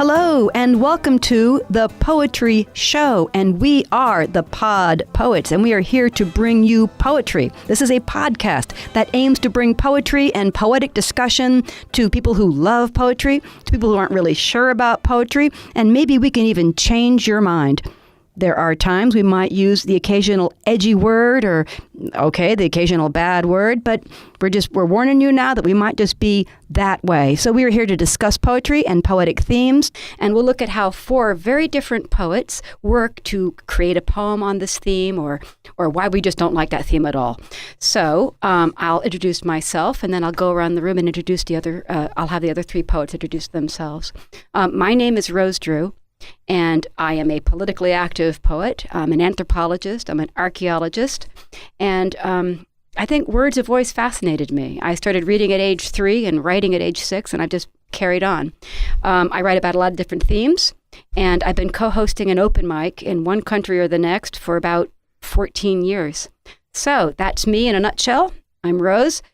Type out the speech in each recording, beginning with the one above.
Hello, and welcome to The Poetry Show. And we are the Pod Poets, and we are here to bring you poetry. This is a podcast that aims to bring poetry and poetic discussion to people who love poetry, to people who aren't really sure about poetry, and maybe we can even change your mind. There are times we might use the occasional edgy word or, the occasional bad word, but we're warning you now that we might just be that way. So we are here to discuss poetry and poetic themes, and we'll look at how 4 very different poets work to create a poem on this theme or why we just don't like that theme at all. So I'll introduce myself, and then I'll go around the room and introduce I'll have the other 3 poets introduce themselves. My name is Rose Drew. And I am a politically active poet. I'm an anthropologist. I'm an archaeologist. And I think words of voice fascinated me. I started reading at age 3 and writing at age 6, and I've just carried on. I write about a lot of different themes, and I've been co-hosting an open mic in one country or the next for about 14 years. So that's me in a nutshell. I'm Rose.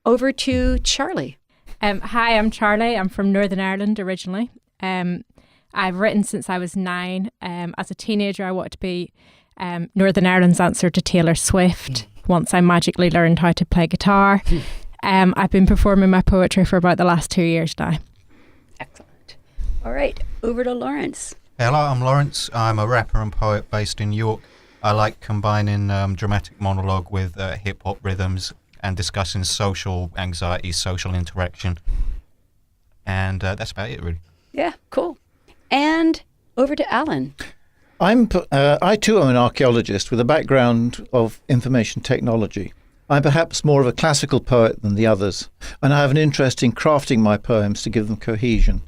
Over to Charli. Hi, I'm Charli. I'm from Northern Ireland originally. I've written since I was 9. As a teenager, I wanted to be Northern Ireland's answer to Taylor Swift. Once I magically learned how to play guitar. I've been performing my poetry for about the last 2 years now. Excellent. All right, over to Laurence. Hello, I'm Laurence. I'm a rapper and poet based in York. I like combining dramatic monologue with hip-hop rhythms and discussing social anxiety, social interaction. And that's about it, really. Yeah, cool. And over to Alan. I too am an archaeologist with a background of information technology. I'm perhaps more of a classical poet than the others, and I have an interest in crafting my poems to give them cohesion.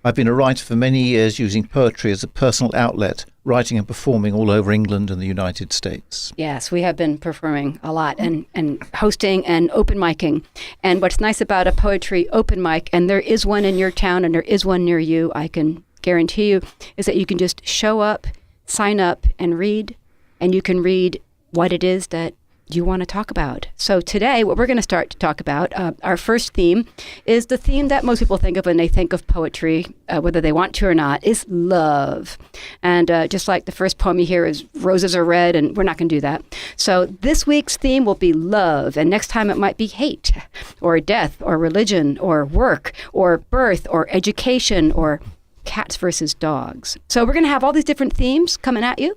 I've been a writer for many years using poetry as a personal outlet, writing and performing all over England and the United States. Yes, we have been performing a lot and hosting and open micing. And what's nice about a poetry open mic, and there is one in your town and there is one near you, I can guarantee you, is that you can just show up, sign up, and read, and you can read what it is that you want to talk about. So today, what we're going to start to talk about, our first theme, is the theme that most people think of when they think of poetry, whether they want to or not, is love. And just like the first poem you hear is roses are red, and we're not going to do that. So this week's theme will be love, and next time it might be hate, or death, or religion, or work, or birth, or education, or cats versus dogs. So we're going to have all these different themes coming at you.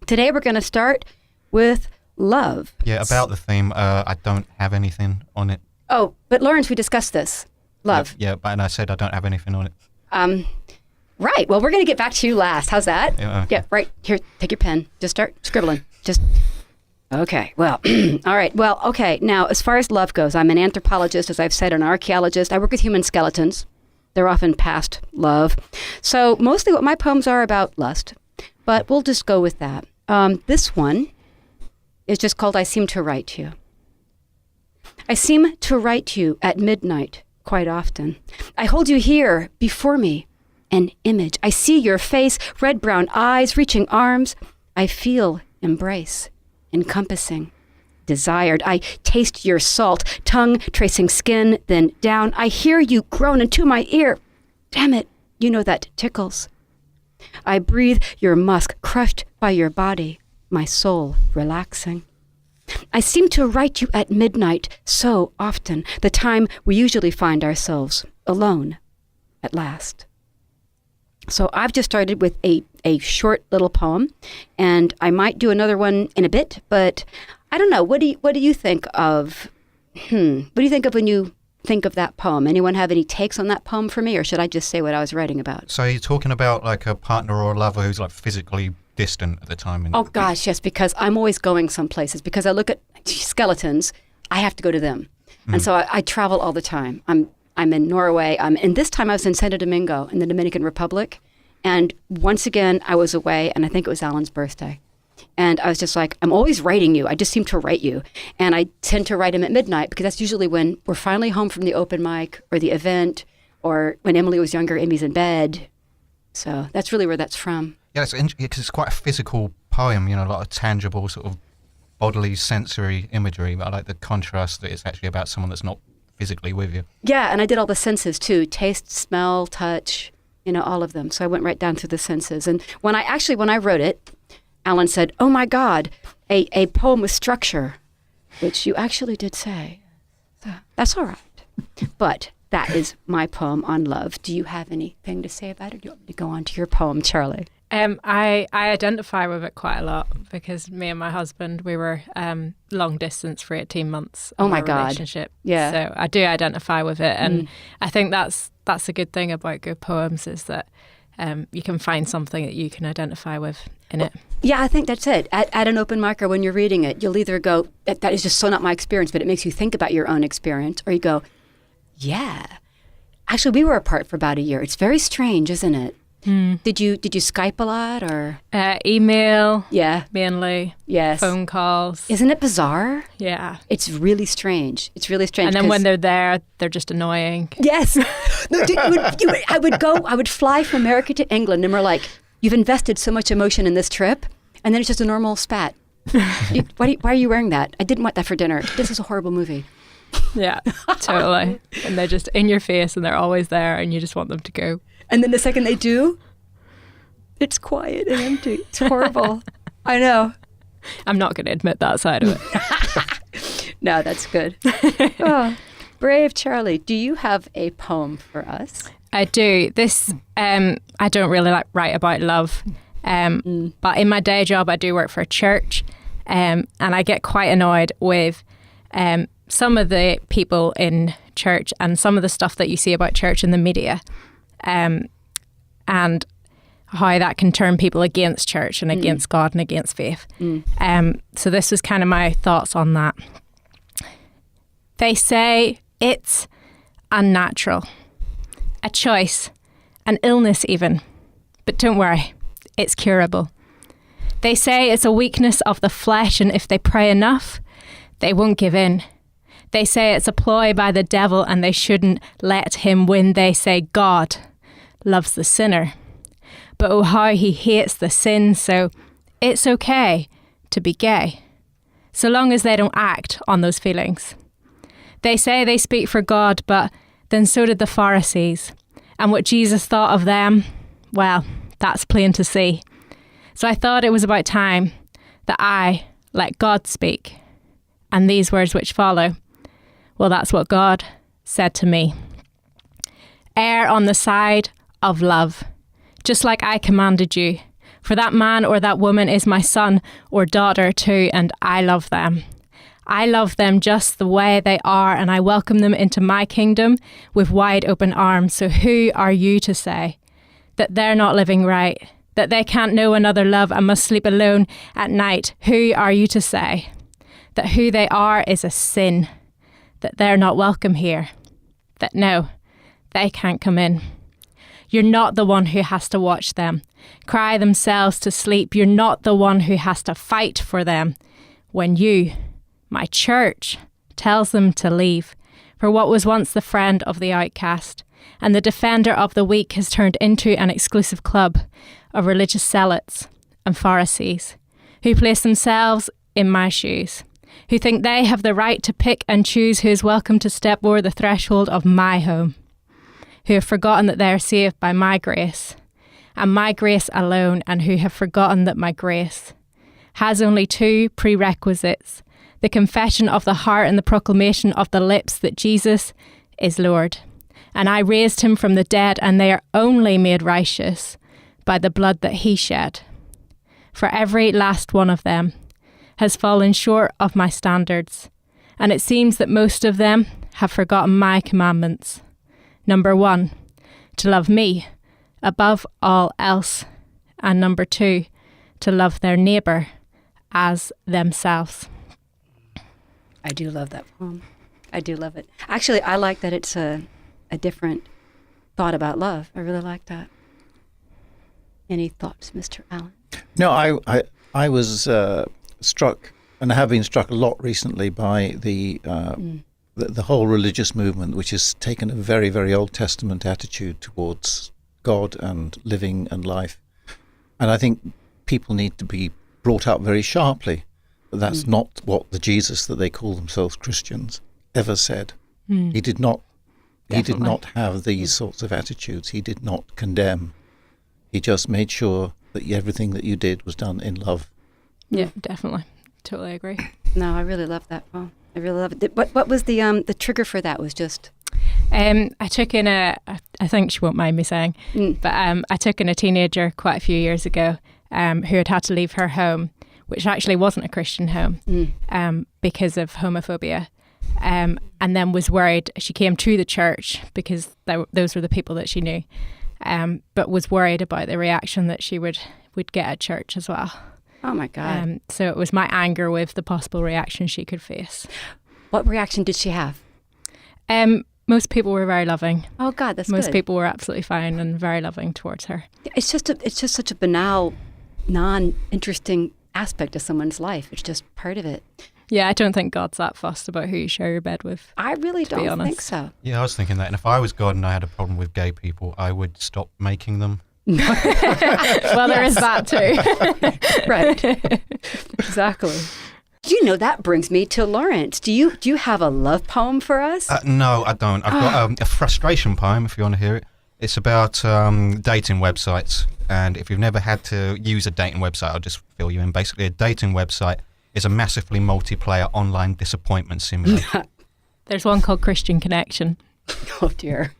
Today we're going to start with love. Yeah, about the theme, I don't have anything on it. Oh, but Laurence, we discussed this. Love. Yeah, and I said I don't have anything on it. Right. Well, we're going to get back to you last. How's that? Yeah, okay. Yeah, right. Here, take your pen. Just start scribbling. Okay. Well, all right. Well, okay. Now, as far as love goes, I'm an anthropologist, as I've said, an archaeologist. I work with human skeletons. They're often past love. So mostly what my poems are about lust, but we'll just go with that. This one is just called I Seem to Write You. I seem to write you at midnight quite often. I hold you here before me, an image. I see your face, red-brown eyes, reaching arms. I feel embrace, encompassing, desired. I taste your salt, tongue tracing skin, then down. I hear you groan into my ear. Damn it, you know that tickles. I breathe your musk, crushed by your body, my soul relaxing. I seem to write you at midnight so often, the time we usually find ourselves alone at last. So I've just started with a short little poem, and I might do another one in a bit, but I don't know. What do you think of? What do you think of when you think of that poem? Anyone have any takes on that poem for me, or should I just say what I was writing about? So you're talking about like a partner or a lover who's like physically distant at the time? Oh gosh, yes, because I'm always going some places. Because I look at skeletons, I have to go to them, and so I travel all the time. I'm in Norway. And this time I was in Santo Domingo in the Dominican Republic, and once again I was away, and I think it was Alan's birthday. And I was just like, I'm always writing you. I just seem to write you. And I tend to write him at midnight because that's usually when we're finally home from the open mic or the event, or when Emily was younger, Amy's in bed. So that's really where that's from. Yeah, because it's quite a physical poem, a lot of tangible sort of bodily sensory imagery. But I like the contrast that it's actually about someone that's not physically with you. Yeah, and I did all the senses too. Taste, smell, touch, all of them. So I went right down through the senses. And when I wrote it, Alan said, "Oh my God, a poem with structure," which you actually did say. So that's all right. But that is my poem on love. Do you have anything to say about it? Do you want me to go on to your poem, Charli? I identify with it quite a lot because me and my husband, we were long distance for 18 months of our relationship. Yeah. So I do identify with it. And I think that's a good thing about good poems is that you can find something that you can identify with in it. Yeah, I think that's it. At an open mic or when you're reading it, you'll either go, that is just so not my experience, but it makes you think about your own experience, or you go, yeah. Actually, we were apart for about a year. It's very strange, isn't it? Did you Skype a lot or? Email. Yeah. Mainly. Yes. Phone calls. Isn't it bizarre? Yeah. It's really strange. And then when they're there, they're just annoying. Yes. No, I would fly from America to England and we're like, you've invested so much emotion in this trip. And then it's just a normal spat. Why are you wearing that? I didn't want that for dinner. This is a horrible movie. Yeah, totally. And they're just in your face and they're always there and you just want them to go. And then the second they do, it's quiet and empty. It's horrible. I know. I'm not going to admit that side of it. No, that's good. Oh, brave Charli. Do you have a poem for us? I do. This, I don't really write about love. But in my day job, I do work for a church. And I get quite annoyed with some of the people in church and some of the stuff that you see about church in the media. And how that can turn people against church and against God and against faith. So this was kind of my thoughts on that. They say it's unnatural, a choice, an illness even. But don't worry, it's curable. They say it's a weakness of the flesh, and if they pray enough, they won't give in. They say it's a ploy by the devil and they shouldn't let him win. They say God loves the sinner, but oh how he hates the sin, so it's okay to be gay, so long as they don't act on those feelings. They say they speak for God, but then so did the Pharisees, and what Jesus thought of them, well, that's plain to see. So I thought it was about time that I let God speak, and these words which follow, well, that's what God said to me. Err on the side of love, just like I commanded you. For that man or that woman is my son or daughter too, and I love them. I love them just the way they are, and I welcome them into my kingdom with wide open arms. So who are you to say that they're not living right, that they can't know another love and must sleep alone at night? Who are you to say that who they are is a sin, that they're not welcome here, that no, they can't come in? You're not the one who has to watch them cry themselves to sleep. You're not the one who has to fight for them when you, my church, tells them to leave. For what was once the friend of the outcast and the defender of the weak has turned into an exclusive club of religious zealots and Pharisees who place themselves in my shoes, who think they have the right to pick and choose who is welcome to step over the threshold of my home, who have forgotten that they are saved by my grace and my grace alone, and who have forgotten that my grace has only two prerequisites: the confession of the heart and the proclamation of the lips that Jesus is Lord. And I raised him from the dead, and they are only made righteous by the blood that he shed. For every last one of them has fallen short of my standards, and it seems that most of them have forgotten my commandments. Number 1, to love me above all else. And number 2, to love their neighbour as themselves. I do love that poem. I do love it. Actually, I like that it's a different thought about love. I really like that. Any thoughts, Mr. Allen? No, I was struck, and I have been struck a lot recently by the whole religious movement, which has taken a very, very Old Testament attitude towards God and living and life. And I think people need to be brought up very sharply. That's not what the Jesus that they call themselves Christians ever said. He did not He did Definitely. not have these sorts of attitudes. He did not condemn. He just made sure that everything that you did was done in love. Yeah, definitely. Totally agree. No, I really love that poem. I really love it. What was the trigger for that? Was just I took in I think she won't mind me saying, but I took in a teenager quite a few years ago who had to leave her home, which actually wasn't a Christian home, because of homophobia. And then was worried. She came to the church because those were the people that she knew, but was worried about the reaction that she would get at church as well. oh my God. So it was my anger with the possible reaction she could face. What reaction did she have? Most people were very loving. Oh God, that's Most good. people were absolutely fine and very loving towards her. It's just such a banal, non-interesting aspect of someone's life. It's just part of it. Yeah, I don't think God's that fussed about who you share your bed with. I really be don't honest. think so. Yeah, I was thinking that. And if I was God and I had a problem with gay people, I would stop making them. Well, there is that too. Right. Exactly. You know, that brings me to Laurence. Do you have a love poem for us? No, I don't. I've got a frustration poem, if you want to hear it. It's about dating websites. And if you've never had to use a dating website, I'll just fill you in. Basically, a dating website is a massively multiplayer online disappointment simulator. There's one called Christian Connection. Oh dear.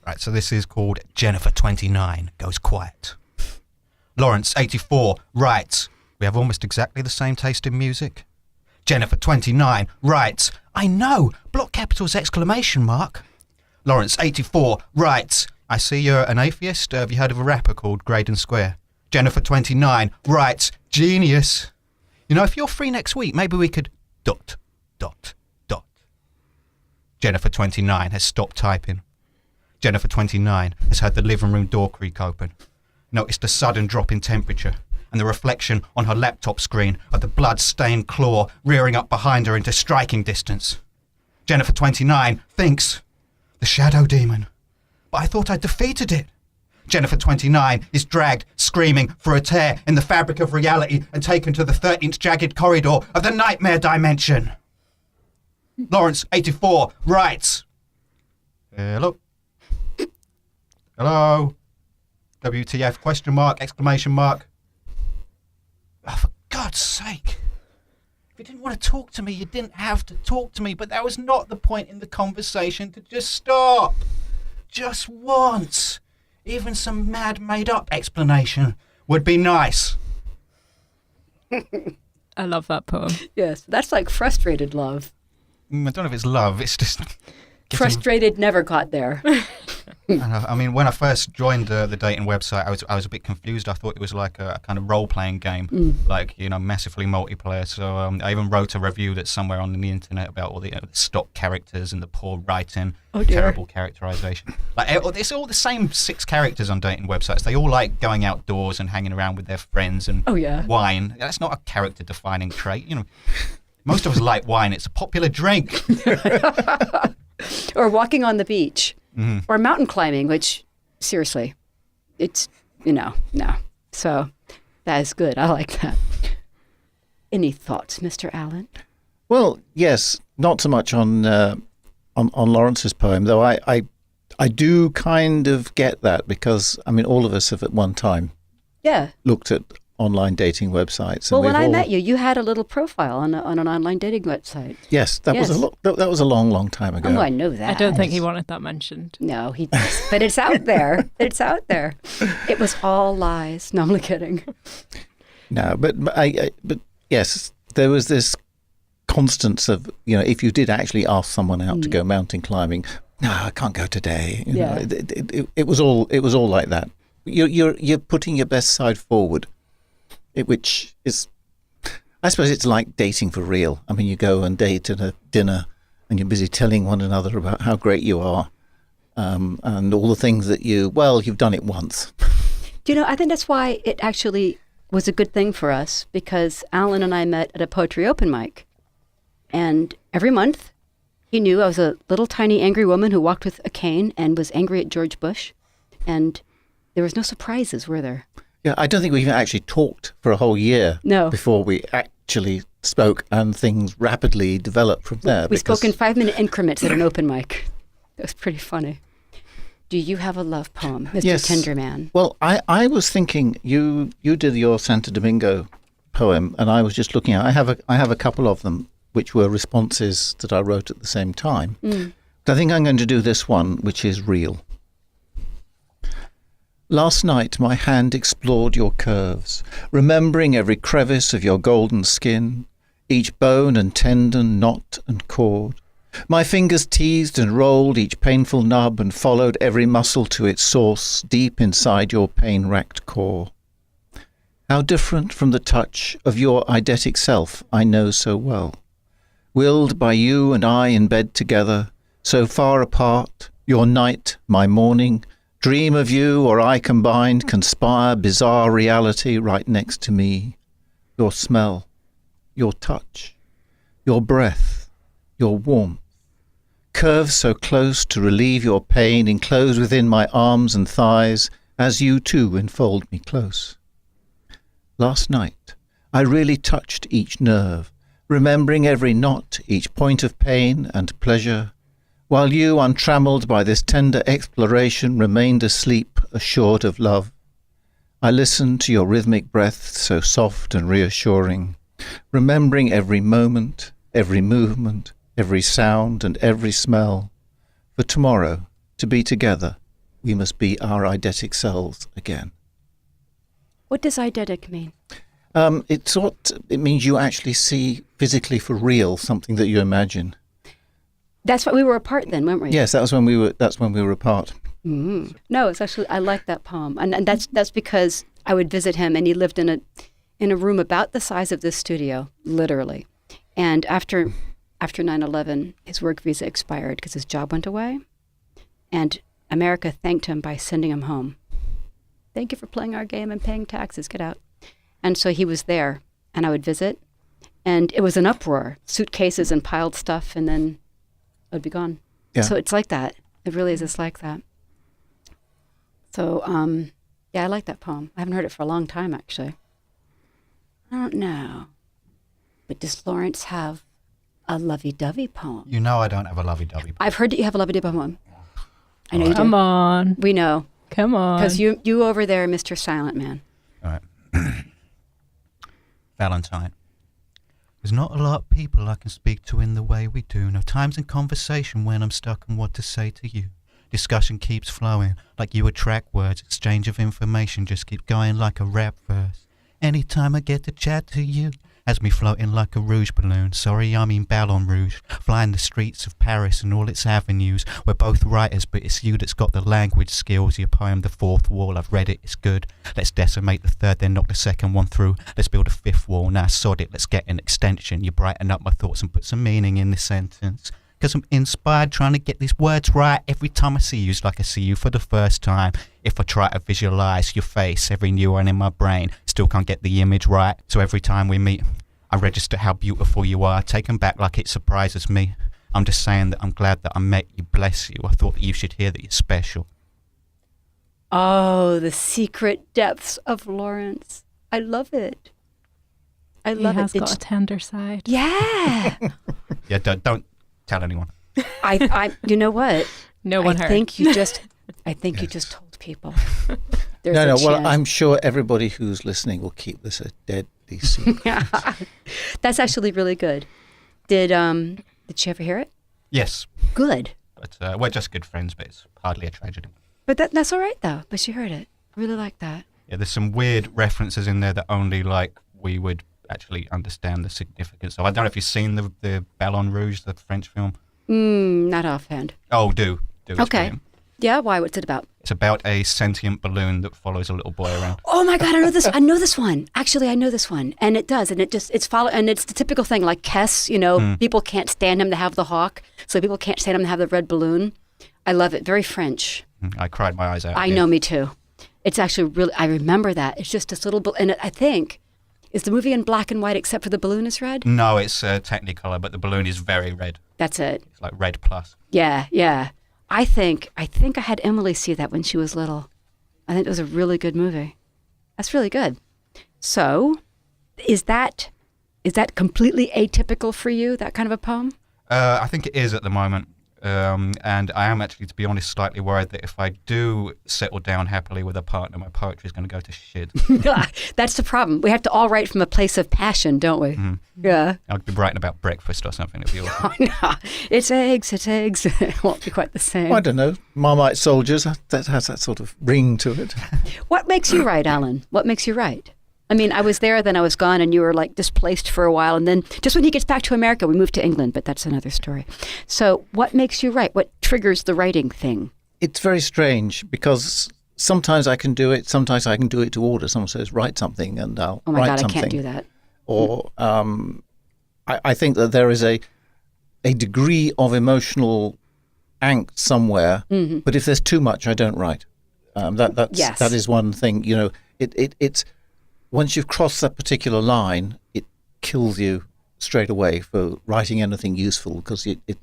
Right, so this is called Jennifer 29 Goes Quiet. Laurence 84 writes, we have almost exactly the same taste in music. Jennifer 29 writes, I know, block capitals exclamation mark. Laurence 84 writes, I see you're an atheist. Have you heard of a rapper called Graydon Square? Jennifer 29 writes, genius. You know, if you're free next week, maybe we could ... Jennifer 29 has stopped typing. Jennifer 29 has heard the living room door creak open, noticed a sudden drop in temperature, and the reflection on her laptop screen of the blood-stained claw rearing up behind her into striking distance. Jennifer 29 thinks, the shadow demon. But I thought I'd defeated it. Jennifer 29 is dragged, screaming, for a tear in the fabric of reality and taken to the 13th jagged corridor of the nightmare dimension. Laurence 84 writes, hello? Hello? WTF, question mark, exclamation mark. Oh, for God's sake. If you didn't want to talk to me, you didn't have to talk to me, but that was not the point in the conversation to just stop. Just once. Even some mad made-up explanation would be nice. I love that poem. Yes, that's like frustrated love. I don't know if it's love, it's just... Frustrated never got there. I mean, when I first joined the dating website, I was a bit confused. I thought it was like a kind of role-playing game, like, you know, massively multiplayer. So I even wrote a review that's somewhere on the internet about all the stock characters and the poor writing, terrible characterization. Like, it's all the same 6 characters on dating websites. They all like going outdoors and hanging around with their friends and wine. That's not a character-defining trait, you know. Most of us like wine. It's a popular drink. Or walking on the beach. Or mountain climbing, which, seriously, it's, no. So that is good. I like that. Any thoughts, Mr. Allen? Well, yes, not so much on Laurence's poem, though I do kind of get that because, I mean, all of us have at one time looked at online dating websites. Well, when I met you, you had a little profile on an online dating website. Yes, that was a long time ago. Oh, I know that. I don't think he wanted that mentioned. No, he does. But it's out there. It's out there. It was all lies. No, I'm only kidding. No, but yes, there was this constance of, you know, if you did actually ask someone out to go mountain climbing, no, I can't go today. You know, it was all like that. You're putting your best side forward. Which is, I suppose it's like dating for real. I mean, you go and date at a dinner and you're busy telling one another about how great you are and all the things that you've done it once. Do you know, I think that's why it actually was a good thing for us because Alan and I met at a poetry open mic. And every month he knew I was a little tiny angry woman who walked with a cane and was angry at George Bush. And there was no surprises, were there? Yeah, I don't think we even actually talked for a whole year before we actually spoke, and things rapidly developed from there. We spoke in 5-minute increments at an open mic. That was pretty funny. Do you have a love poem, Mr. Yes. Tenderman? Well, I was thinking you did your Santo Domingo poem, and I was just looking at. I have a couple of them, which were responses that I wrote at the same time. But I think I'm going to do this one, which is real. Last night my hand explored your curves, remembering every crevice of your golden skin, each bone and tendon, knot and cord. My fingers teased and rolled each painful nub and followed every muscle to its source deep inside your pain-racked core. How different from the touch of your eidetic self I know so well. Willed by you and I in bed together, so far apart, your night, my morning, dream of you or I combined, conspire bizarre reality right next to me. Your smell, your touch, your breath, your warmth. Curves so close to relieve your pain, enclosed within my arms and thighs, as you too enfold me close. Last night, I really touched each nerve, remembering every knot, each point of pain and pleasure, while you, untrammelled by this tender exploration, remained asleep, assured of love. I listened to your rhythmic breath, so soft and reassuring, remembering every moment, every movement, every sound and every smell. For tomorrow, to be together, we must be our eidetic selves again. What does eidetic mean? It means you actually see physically for real something that you imagine. That's why we were apart then, weren't we? Yes, that's when we were apart. No, it's actually, I like that poem. And that's because I would visit him, and he lived in a room about the size of this studio, literally. And after 9/11, his work visa expired because his job went away. And America thanked him by sending him home. Thank you for playing our game and paying taxes. Get out. And so he was there, and I would visit. And it was an uproar, suitcases and piled stuff, and then I'd be gone. Yeah. So it's like that. It really is just like that. So, yeah, I like that poem. I haven't heard it for a long time, actually. I don't know. But does Laurence have a lovey-dovey poem? You know I don't have a lovey-dovey poem. I've heard that you have a lovey-dovey poem. I know you do. Come on. We know. Come on. Because you over there, Mr. Silent Man. All right. Valentine. There's not a lot of people I can speak to in the way we do. No times in conversation when I'm stuck on what to say to you. Discussion keeps flowing like you attract words. Exchange of information just keep going like a rap verse. Anytime I get to chat to you, has me floating like a rouge balloon. Sorry, I mean Ballon Rouge. Flying the streets of Paris and all its avenues. We're both writers, but it's you that's got the language skills. Your poem, The Fourth Wall, I've read it, it's good. Let's decimate the third, then knock the second one through. Let's build a fifth wall, now sod it, let's get an extension. You brighten up my thoughts and put some meaning in this sentence. Because I'm inspired trying to get these words right. Every time I see you, it's like I see you for the first time. If I try to visualize your face, every neuron in my brain still can't get the image right. So every time we meet, I register how beautiful you are, taken back like it surprises me. I'm just saying that I'm glad that I met you, bless you. I thought that you should hear that you're special. Oh, the secret depths of Laurence. I love it. I love he has it. got a tender side. Yeah. Yeah, don't tell anyone. I you know what? No one I heard. think you just told people. There's No, a well, chance. I'm sure everybody who's listening will keep this a deadly secret. That's actually really good. Did she ever hear it? Yes, Good. but we're just good friends, but it's hardly a tragedy. But that's all right though. But she heard it. I really like that. Yeah, there's some weird references in there that only like we would actually understand the significance of. I don't know if you've seen the Ballon Rouge, the French film. Not offhand. Oh, do. It's Okay. brilliant. Yeah. Why? What's it about? It's about a sentient balloon that follows a little boy around. Oh my God, I know this. I know this one. Actually, I know this one, and it does, and it's the typical thing like Kess. You know, people can't stand him to have the hawk, so people can't stand him to have the red balloon. I love it. Very French. I cried my eyes out. I know, me too. It's actually really. I remember that. It's just this little, and I think is the movie in black and white except for the balloon is red. No, it's Technicolor, but the balloon is very red. That's it. It's like red plus. Yeah, yeah. I think I had Emily see that when she was little. I think it was a really good movie. That's really good. So, is that completely atypical for you? That kind of a poem? I think it is at the moment. And I am actually, to be honest, slightly worried that if I do settle down happily with a partner, my poetry is going to go to shit. That's the problem. We have to all write from a place of passion, don't we? Mm-hmm. Yeah. I'll be writing about breakfast or something. It'll be awesome. Oh, no. It's eggs, it's eggs. It won't be quite the same. I don't know. Marmite Soldiers, that has that sort of ring to it. What makes you write, Alan? What makes you write? I mean, I was there, then I was gone, and you were like displaced for a while. And then just when he gets back to America, we moved to England, but that's another story. So what makes you write? What triggers the writing thing? It's very strange because sometimes I can do it, sometimes I can do it to order. Someone says, write something, and I'll Oh my write God, something. I can't do that. Or I think that there is a degree of emotional angst somewhere, but if there's too much, I don't write. That is one thing. You know, it's once you've crossed that particular line, it kills you straight away for writing anything useful because the It's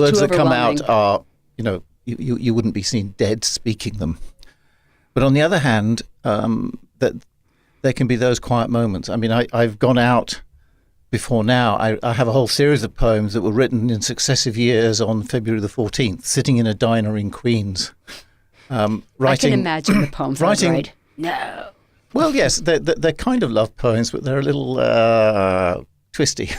words too that come out overwhelming. are, you know, you wouldn't be seen dead speaking them. But on the other hand, that there can be those quiet moments. I mean, I've gone out before now. I have a whole series of poems that were written in successive years on February the 14th, sitting in a diner in Queens. Writing, I can imagine the poems I would writing- write. No. Well, yes, they're kind of love poems, but they're a little twisty.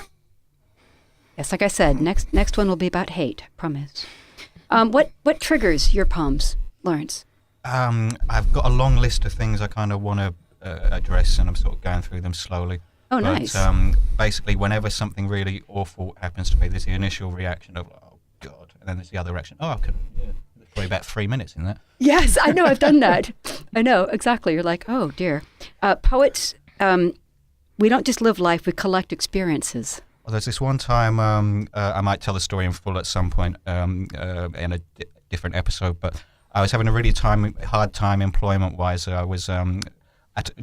Yes, like I said, next one will be about hate, promise. What triggers your poems, Laurence? I've got a long list of things I kind of want to address, and I'm sort of going through them slowly. Oh, But, nice. basically, whenever something really awful happens to me, there's the initial reaction of, oh, God. And then there's the other reaction, oh, I could, there's probably about 3 minutes in that. Yes, I know. I've done that. I know, exactly. You're like, oh, dear. Poets, we don't just live life, we collect experiences. Well, there's this one time, I might tell the story in full at some point in a different episode, but I was having a really hard time employment-wise. I was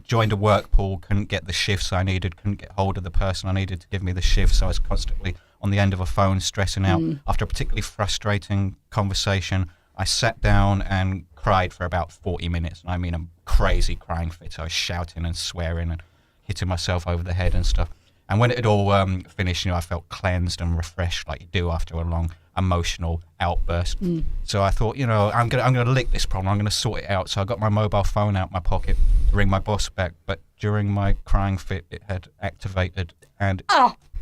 joined a work pool, couldn't get the shifts I needed, couldn't get hold of the person I needed to give me the shifts. So I was constantly on the end of a phone, stressing out. After a particularly frustrating conversation, I sat down and cried for about 40 minutes. And I mean, a crazy crying fit. I was shouting and swearing and hitting myself over the head and stuff. And when it had all finished, I felt cleansed and refreshed like you do after a long emotional outburst. So I thought, I'm gonna lick this problem. I'm gonna sort it out. So I got my mobile phone out my pocket to ring my boss back. But during my crying fit, it had activated and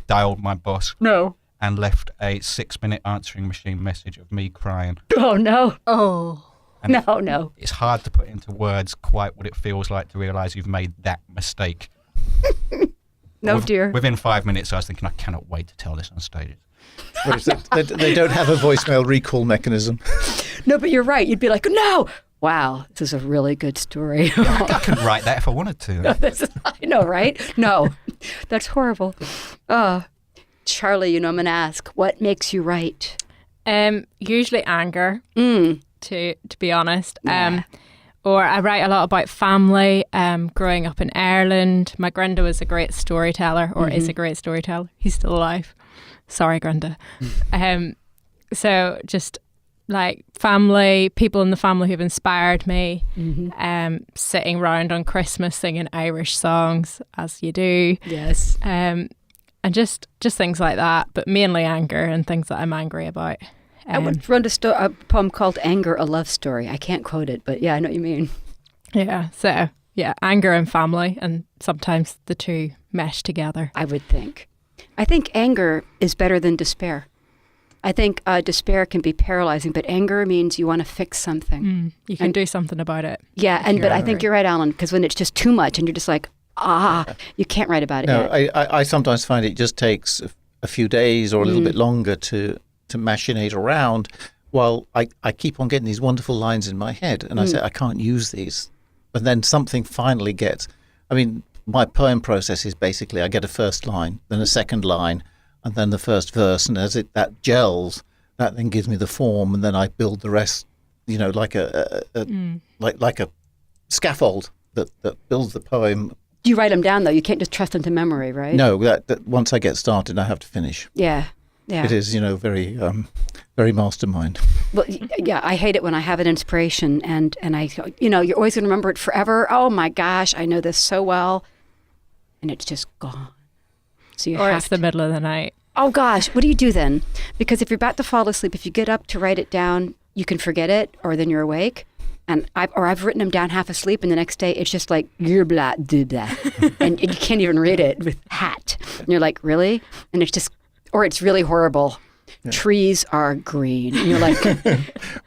dialed my boss. No. And left a 6-minute answering machine message of me crying. Oh, no. Oh. And No. It's hard to put into words quite what it feels like to realise you've made that mistake. No, dear. Within 5 minutes, I was thinking, I cannot wait to tell this on stage. Whereas they don't have a voicemail recall mechanism. No, but you're right. You'd be like, no. Wow, this is a really good story. I could write that if I wanted to. I know, right? No, that's horrible. Charli, I'm going to ask, what makes you write? Usually anger, to be honest. Yeah. Or I write a lot about family. Growing up in Ireland, my Granda was a great storyteller, or is a great storyteller. He's still alive. Sorry, Granda. So just like family, people in the family who've inspired me. Sitting round on Christmas singing Irish songs, as you do. Yes. And just things like that, but mainly anger and things that I'm angry about. I once wrote a poem called Anger, a Love Story. I can't quote it, but yeah, I know what you mean. Yeah, so yeah, anger and family, and sometimes the two mesh together. I would think. I think anger is better than despair. I think despair can be paralyzing, but anger means you want to fix something. You can do something about it. Yeah, but I think you're right, Alan, because when it's just too much and you're just like, you can't write about it No, yet. I sometimes find it just takes a few days or a little bit longer to machinate around while I keep on getting these wonderful lines in my head and I say I can't use these, but then something finally gets. I mean, my poem process is basically I get a first line, then a second line, and then the first verse, and as that gels, that then gives me the form, and then I build the rest, like like a scaffold that builds the poem. You write them down, though. You can't just trust them to memory, right? No, that once I get started, I have to finish. Yeah. It is, very, very mastermind. Well, yeah, I hate it when I have an inspiration and I, you're always going to remember it forever. Oh my gosh, I know this so well. And it's just gone. So you Or have it's the middle of the night. Oh gosh, what do you do then? Because if you're about to fall asleep, if you get up to write it down, you can forget it, or then you're awake. And I've written them down half asleep, and the next day it's just like blah do blah, and you can't even read it with hat. And you're like, really? And it's just, or it's really horrible. Yeah. Trees are green. And you're like,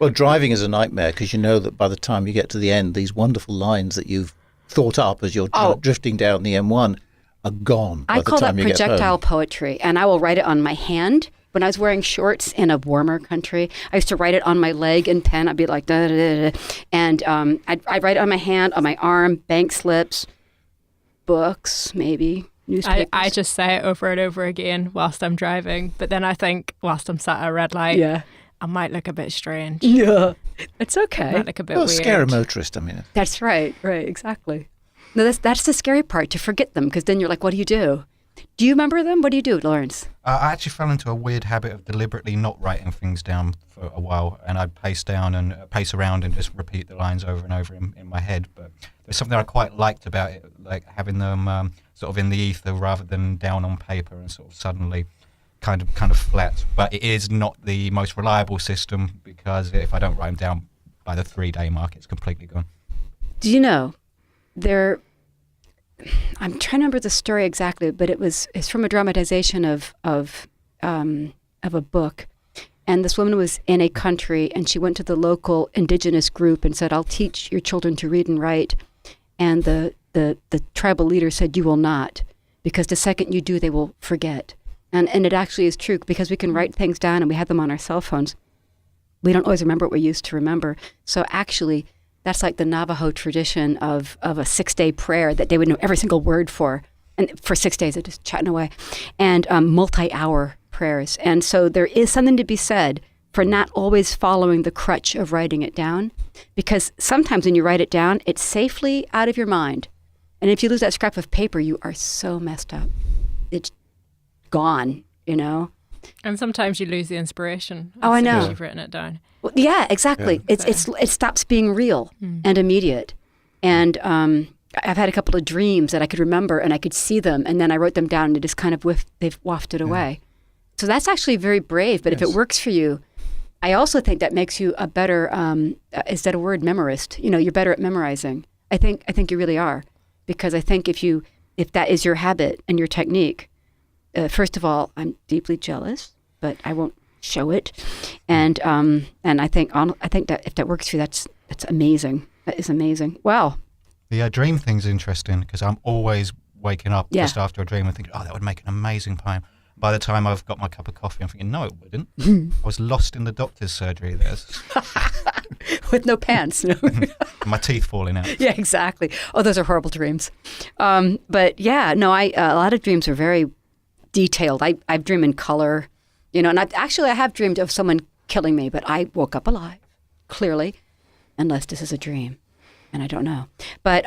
well, driving is a nightmare because you know that by the time you get to the end, these wonderful lines that you've thought up as you're drifting down the M1 are gone. I call that projectile poetry, and I will write it on my hand. When I was wearing shorts in a warmer country, I used to write it on my leg in pen. I'd be like, da, da, da, da. And I'd write it on my hand, on my arm, bank slips, books, maybe, newspapers. I just say it over and over again whilst I'm driving, but then I think whilst I'm sat at a red light, I might look a bit strange. Yeah, it's okay. Might look a bit weird. Scare a motorist, I mean. That's right, exactly. No, that's the scary part, to forget them, because then you're like, what do you do? Do you remember them? What do you do, Laurence? I actually fell into a weird habit of deliberately not writing things down for a while, and I'd pace around and just repeat the lines over and over in my head. But there's something I quite liked about it, like having them sort of in the ether rather than down on paper and sort of suddenly kind of flat. But it is not the most reliable system, because if I don't write them down by the 3-day mark, it's completely gone. Do you know, I'm trying to remember the story exactly, but it's from a dramatization of a book. And this woman was in a country, and she went to the local indigenous group and said, I'll teach your children to read and write. And the tribal leader said, you will not, because the second you do, they will forget. And it actually is true, because we can write things down and we have them on our cell phones. We don't always remember what we used to remember. So actually, that's like the Navajo tradition of a 6-day prayer that they would know every single word for. And for 6 days, they're just chatting away. And multi-hour prayers. And so there is something to be said for not always following the crutch of writing it down. Because sometimes when you write it down, it's safely out of your mind. And if you lose that scrap of paper, you are so messed up. It's gone, you know? And sometimes you lose the inspiration. Oh, I know. You've written it down. Well, yeah, exactly. Yeah. It stops being real and immediate. And I've had a couple of dreams that I could remember, and I could see them, and then I wrote them down, and it just kind of they've wafted away. So that's actually very brave. But if it works for you, I also think that makes you a better, is that a word, memorist? You know, you're better at memorizing. I think you really are, because I think if that is your habit and your technique, first of all, I'm deeply jealous, but I won't show it. And I think that if that works for you, that's amazing. That is amazing. Wow. The dream thing's interesting, because I'm always waking up just after a dream and thinking, that would make an amazing poem. By the time I've got my cup of coffee, I'm thinking, no, it wouldn't. I was lost in the doctor's surgery there. With no pants. No. My teeth falling out. Yeah, exactly. Oh, those are horrible dreams. But yeah, no, a lot of dreams are very detailed. I've dreamed in color, you know, and I have dreamed of someone killing me, but I woke up alive, clearly, unless this is a dream, and I don't know. But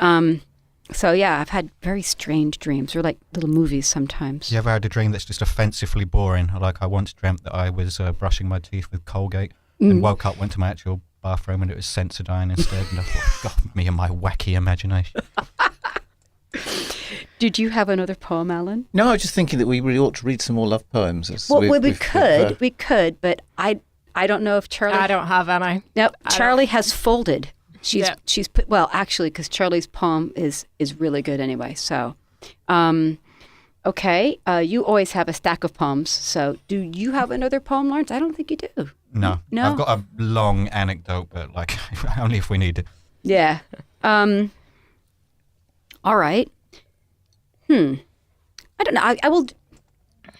so yeah, I've had very strange dreams. They're like little movies sometimes. You ever had a dream that's just offensively boring? Like I once dreamt that I was brushing my teeth with Colgate, and woke up, went to my actual bathroom, and it was Sensodyne instead. And I thought, God, me and my wacky imagination. Did you have another poem, Alan? No, I was just thinking that we really ought to read some more love poems. Well, we could, but I don't know if Charli. I don't have any. No, Charli has folded. She's put, well, actually, because Charli's poem is really good anyway. So, okay, you always have a stack of poems. So, do you have another poem, Laurence? I don't think you do. No, I've got a long anecdote, but like only if we need it. Yeah. All right. I don't know. I will.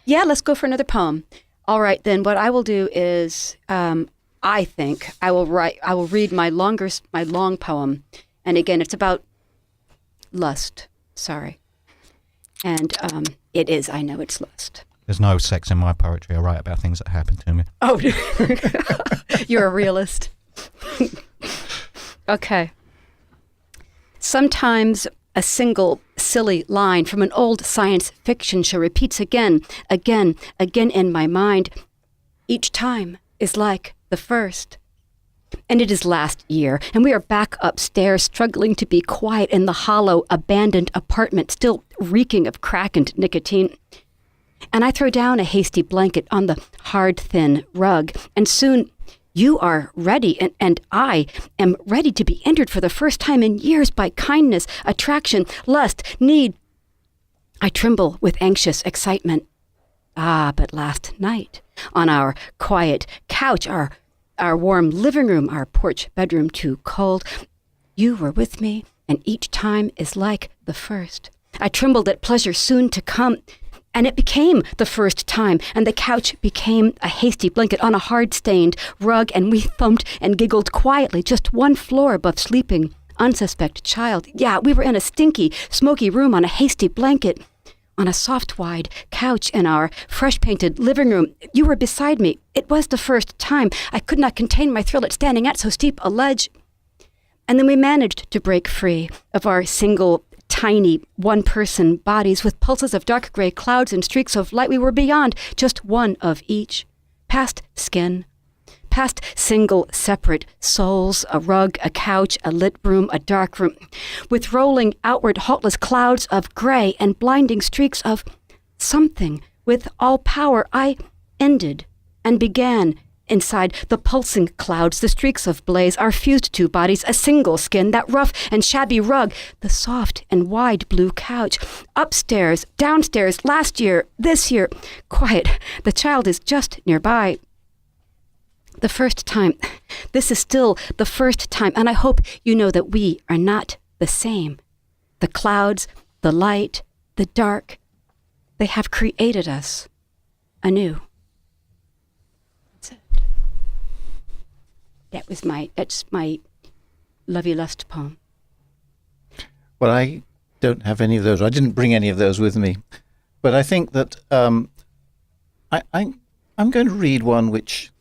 Yeah, let's go for another poem. All right, then. What I will do is, I think I will read my long poem, and again, it's about lust. Sorry, and it is. I know it's lust. There's no sex in my poetry. I write about things that happen to me. Oh, you're a realist. Okay. Sometimes a single silly line from an old science fiction show repeats again in my mind. Each time is like the first. And it is last year, and we are back upstairs, struggling to be quiet in the hollow, abandoned apartment, still reeking of crack and nicotine. And I throw down a hasty blanket on the hard, thin rug, and soon you are ready, and I am ready to be entered for the first time in years by kindness, attraction, lust, need. I tremble with anxious excitement. Ah, but last night, on our quiet couch, our warm living room, our porch bedroom too cold, you were with me, and each time is like the first. I trembled at pleasure soon to come, and it became the first time, and the couch became a hasty blanket on a hard-stained rug, and we thumped and giggled quietly, just one floor above sleeping, unsuspect child. Yeah, we were in a stinky, smoky room on a hasty blanket, on a soft, wide couch in our fresh-painted living room. You were beside me. It was the first time. I could not contain my thrill at standing at so steep a ledge. And then we managed to break free of our single, tiny, one-person bodies with pulses of dark gray clouds and streaks of light. We were beyond just one of each, past skin, past single, separate souls, a rug, a couch, a lit room, a dark room, with rolling outward haltless clouds of gray and blinding streaks of something. With all power, I ended and began inside the pulsing clouds, the streaks of blaze, our fused two bodies, a single skin, that rough and shabby rug, the soft and wide blue couch, upstairs, downstairs, last year, this year, quiet, the child is just nearby. The first time, this is still the first time, and I hope you know that we are not the same. The clouds, the light, the dark, they have created us anew. That's my Lovey Lust poem. Well, I don't have any of those. I didn't bring any of those with me. But I think that I'm going to read one which,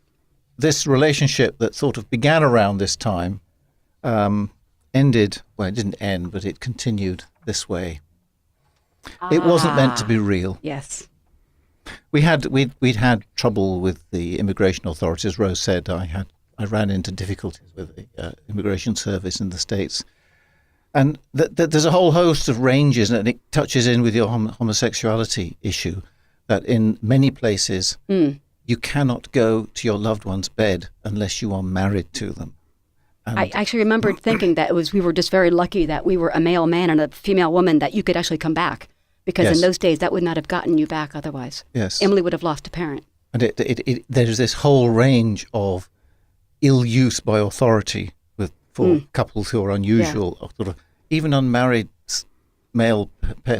this relationship that sort of began around this time, ended, well, it didn't end, but it continued this way. It wasn't meant to be real. Yes. We'd had trouble with the immigration authorities. Rose said I ran into difficulties with the immigration service in the States. And there's a whole host of ranges, and it touches in with your homosexuality issue, that in many places you cannot go to your loved one's bed unless you are married to them. And I actually remembered thinking that we were just very lucky that we were a male man and a female woman, that you could actually come back. Because Yes. in those days, that would not have gotten you back otherwise. Yes. Emily would have lost a parent. And there's this whole range of ill use by authority for couples who are unusual. Or sort of, even unmarried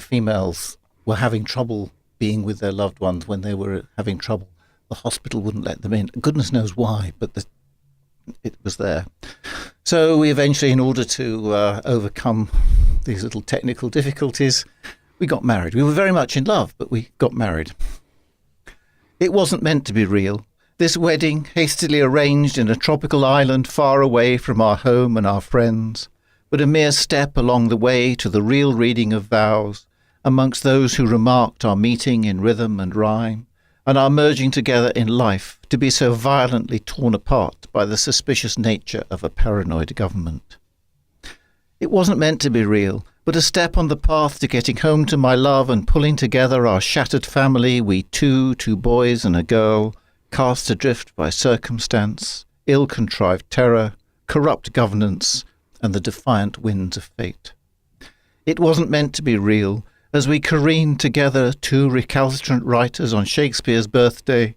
females were having trouble being with their loved ones when they were having trouble. The hospital wouldn't let them in. Goodness knows why, but it was there. So we eventually, in order to overcome these little technical difficulties, we got married. We were very much in love, but we got married. It wasn't meant to be real. This wedding, hastily arranged in a tropical island far away from our home and our friends, but a mere step along the way to the real reading of vows amongst those who remarked our meeting in rhythm and rhyme, and our merging together in life to be so violently torn apart by the suspicious nature of a paranoid government. It wasn't meant to be real, but a step on the path to getting home to my love and pulling together our shattered family, we two boys and a girl, cast adrift by circumstance, ill-contrived terror, corrupt governance, and the defiant winds of fate. It wasn't meant to be real, as we careened together, two recalcitrant writers on Shakespeare's birthday,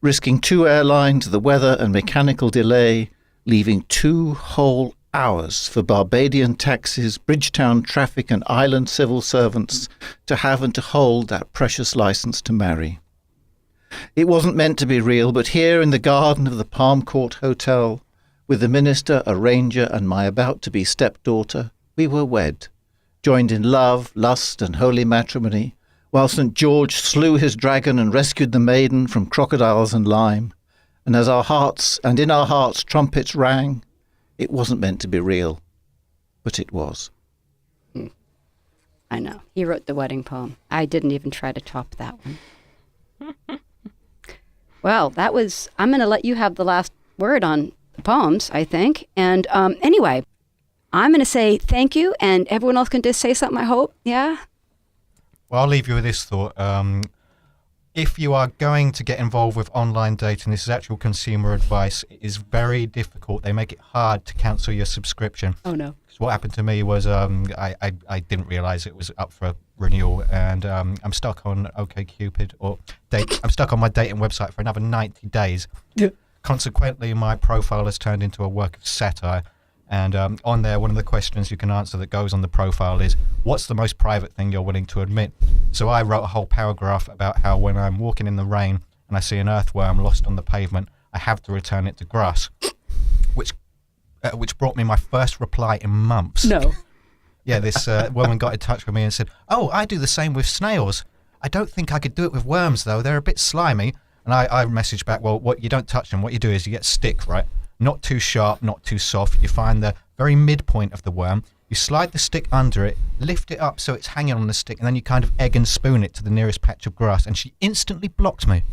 risking 2 airlines, the weather and mechanical delay, leaving 2 whole hours for Barbadian taxis, Bridgetown traffic and island civil servants to have and to hold that precious license to marry. It wasn't meant to be real, but here in the garden of the Palm Court Hotel, with the minister, a ranger, and my about-to-be stepdaughter, we were wed, joined in love, lust, and holy matrimony, while St. George slew his dragon and rescued the maiden from crocodiles and lime. And as in our hearts trumpets rang, it wasn't meant to be real, but it was. I know. He wrote the wedding poem. I didn't even try to top that one. Well, I'm going to let you have the last word on the poems, I think. And anyway, I'm going to say thank you, and everyone else can just say something, I hope. Yeah? Well, I'll leave you with this thought. if you are going to get involved with online dating, this is actual consumer advice, it is very difficult. They make it hard to cancel your subscription. Oh, no. So what happened to me was I didn't realise it was up for renewal, and I'm stuck on OkCupid I'm stuck on my dating website for another 90 days. Yeah. Consequently, my profile has turned into a work of satire. And on there, one of the questions you can answer that goes on the profile is, what's the most private thing you're willing to admit? So I wrote a whole paragraph about how when I'm walking in the rain and I see an earthworm lost on the pavement, I have to return it to grass, which brought me my first reply in months. No. Yeah, this woman got in touch with me and said, oh, I do the same with snails. I don't think I could do it with worms, though. They're a bit slimy. And I messaged back, well, you don't touch them. What you do is you get a stick, right? Not too sharp, not too soft. You find the very midpoint of the worm. You slide the stick under it, lift it up so it's hanging on the stick, and then you kind of egg and spoon it to the nearest patch of grass. And she instantly blocked me.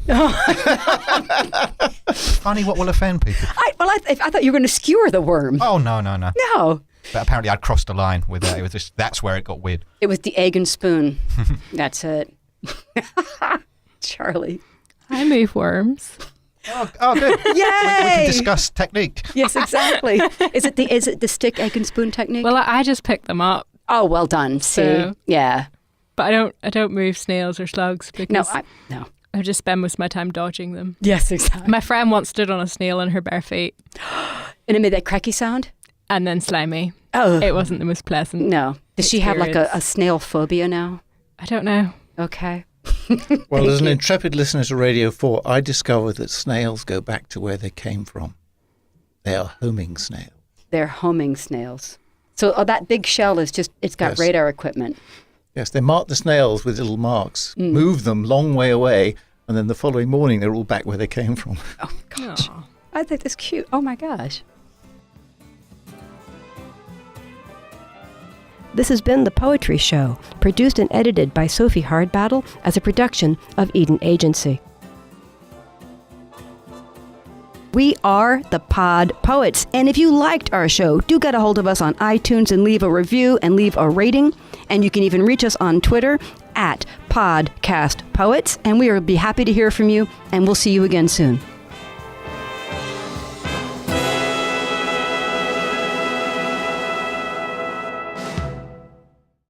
Funny what will offend people. I thought you were going to skewer the worm. Oh, no. No. But apparently I'd crossed the line with that. It was just, that's where it got weird. It was the egg and spoon. That's it. Charlie. I move worms. Oh, good. Yay! We can discuss technique. Yes, exactly. Is it the stick, egg and spoon technique? Well, I just pick them up. Oh, well done. See, So- yeah. But I don't move snails or slugs because No. I just spend most of my time dodging them. Yes, exactly. My friend once stood on a snail in her bare feet And it made that cracky sound? and then slimy. Oh. It wasn't the most pleasant. No. Does she have like a experience. snail phobia now? I don't know. Okay. Well, as an intrepid listener to Radio 4, I discovered that snails go back to where they came from. They are homing snails. They're homing snails. So that big shell is it's got Yes. radar equipment. Yes, they mark the snails with little marks, move them long way away, and then the following morning they're all back where they came from. Oh, gosh. Aw. I think that's cute. Oh, my gosh. This has been The Poetry Show, produced and edited by Sophie Hardbattle as a production of Eden Agency. We are the Pod Poets, and if you liked our show, do get a hold of us on iTunes and leave a review and leave a rating. And you can even reach us on Twitter at Podcast Poets, and we will be happy to hear from you, and we'll see you again soon.